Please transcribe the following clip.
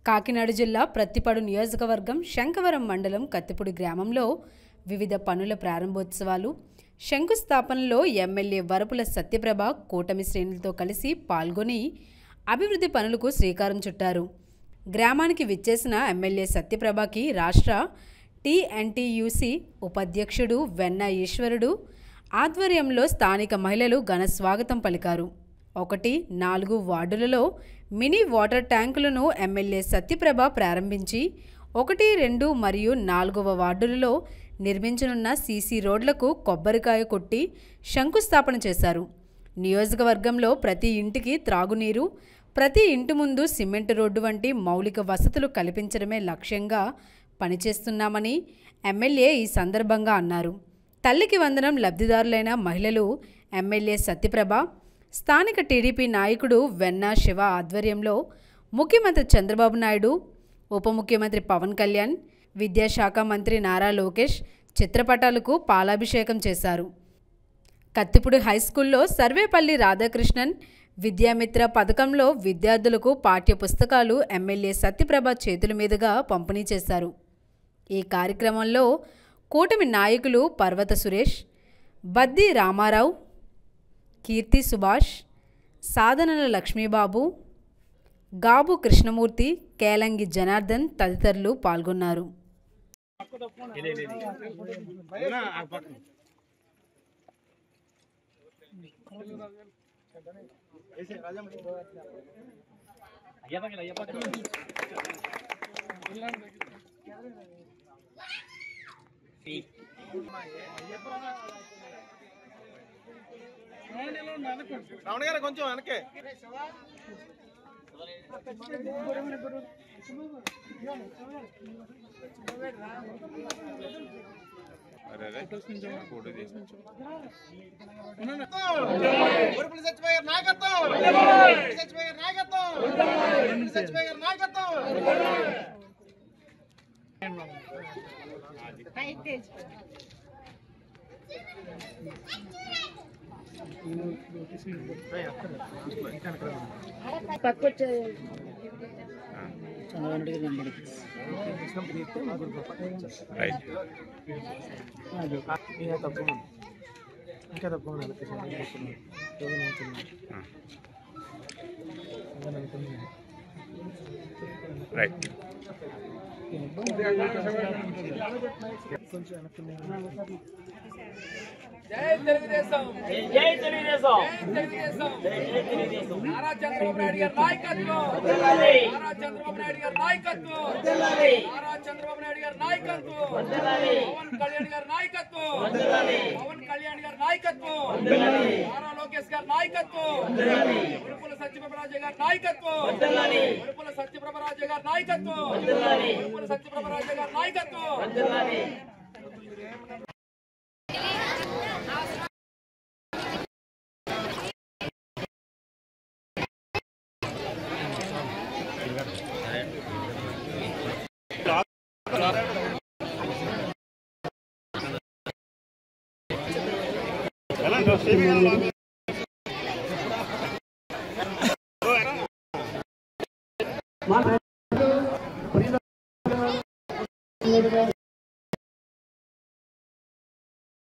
కాకినాడ జిల్లా ప్రత్తిపాడు నియోజకవర్గం శంఖవరం మండలం కత్తిపూడి గ్రామంలో వివిధ పనుల ప్రారంభోత్సవాలు శంకుస్థాపనలో ఎమ్మెల్యే వరపుల సత్యప్రభ కూటమి శ్రేణులతో కలిసి పాల్గొని అభివృద్ధి పనులకు శ్రీకారం చుట్టారు. గ్రామానికి విచ్చేసిన ఎమ్మెల్యే సత్యప్రభకి రాష్ట్ర టీఎన్టీయూసీ ఉపాధ్యక్షుడు వెన్న ఈశ్వరుడు ఆధ్వర్యంలో స్థానిక మహిళలు ఘన స్వాగతం పలికారు. 1-4 వార్డులలో మినీ వాటర్ ట్యాంకులను ఎమ్మెల్యే సత్యప్రభ ప్రారంభించి 1, 2 మరియు 4వ వార్డులలో నిర్మించనున్న సీసీ రోడ్లకు కొబ్బరికాయ కొట్టి శంకుస్థాపన చేశారు. నియోజకవర్గంలో ప్రతి ఇంటికి త్రాగునీరు, ప్రతి ఇంటి ముందు సిమెంట్ రోడ్డు వంటి మౌలిక వసతులు కల్పించడమే లక్ష్యంగా పనిచేస్తున్నామని ఎమ్మెల్యే ఈ సందర్భంగా అన్నారు. తల్లికి వందనం లబ్ధిదారులైన మహిళలు ఎమ్మెల్యే సత్యప్రభ, స్థానిక టీడీపీ నాయకుడు వెన్న శివ ఆధ్వర్యంలో ముఖ్యమంత్రి చంద్రబాబు నాయుడు, ఉప ముఖ్యమంత్రి పవన్ కళ్యాణ్, విద్యాశాఖ మంత్రి నారా లోకేష్ చిత్రపటాలకు పాలాభిషేకం చేశారు. కత్తిపూడి హైస్కూల్లో సర్వేపల్లి రాధాకృష్ణన్ విద్యామిత్ర పథకంలో విద్యార్థులకు పాఠ్య పుస్తకాలు ఎమ్మెల్యే సత్యప్రభ చేతుల మీదుగా పంపిణీ చేశారు. ఈ కార్యక్రమంలో కూటమి నాయకులు పర్వత సురేష్, బద్ది రామారావు, కీర్తి సుభాష్, సాధనల లక్ష్మీబాబు, గాబు కృష్ణమూర్తి, కేలంగి జనార్దన్ తదితరులు పాల్గొన్నారు. రావణ గారు కొంచెం వెనకే ఇంకా తప్పకుండా జై తెలుగుదేశం, జై తెలుగుదేశం, జై తెలుగుదేశం. నారా చంద్రబాబు నాయుడు గారి నాయకత్వం, నారా చంద్రబాబు నాయుడు గారి నాయకత్వం, నారా చంద్రబాబు నాయుడు గారి నాయకత్వం, పవన్ కళ్యాణ్ గారి నాయకత్వం, పవన్ కళ్యాణ్ గారి నాయకత్వం, నారా లోకేష్ గారి నాయకత్వం, వరపుల సత్యప్రభరాజు గారి నాయకత్వం, వరపుల సత్యప్రభరాజు గారి నాయకత్వం, వరపుల సత్యప్రభరాజు గారి నాయకత్వం.